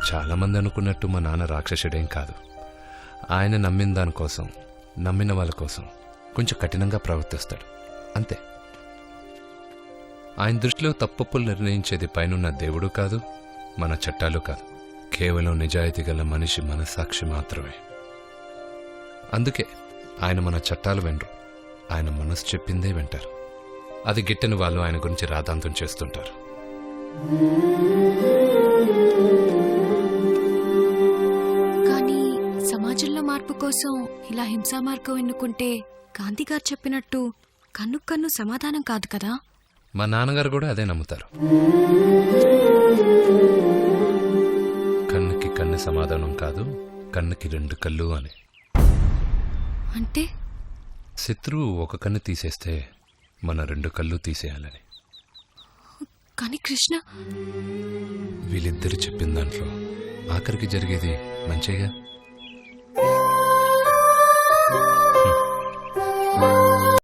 చాలామంది అనుకున్నట్టు మా నాన్న రాక్షసుడేం కాదు. ఆయన నమ్మిన దానికోసం, నమ్మిన వాళ్ళ కోసం కొంచెం కఠినంగా ప్రవర్తిస్తాడు, అంతే. ఆయన దృష్టిలో తప్పప్పులు నిర్ణయించేది పైనున్న దేవుడు కాదు, మన చట్టాలు కాదు, కేవలం నిజాయితీ గల మనిషి మనస్సాక్షి మాత్రమే. అందుకే ఆయన మన చట్టాలు వినరు, ఆయన మనసు చెప్పిందే వింటారు. అది గిట్టని వాళ్ళు ఆయన గురించి రాద్ధాంతం చేస్తుంటారు. కానీ సమాజంలో మార్పు కోసం ఇలా హింసా మార్గం ఎన్నుకుంటే గాంధీ గారు చెప్పినట్టు కన్ను కన్ను సమాధానం కాదు కదా. మా నాన్నగారు కూడా అదే నమ్ముతారు. కన్నుకి కన్ను సమాధానం కాదు, కన్నుకి రెండు కళ్ళు అని. అంటే శత్రువు ఒక కన్ను తీసేస్తే మన రెండు కళ్ళు తీసేయాలని. కానీ కృష్ణ, వీళ్ళిద్దరు చెప్పిన దాంట్లో ఆఖరికి జరిగేది మంచిగా.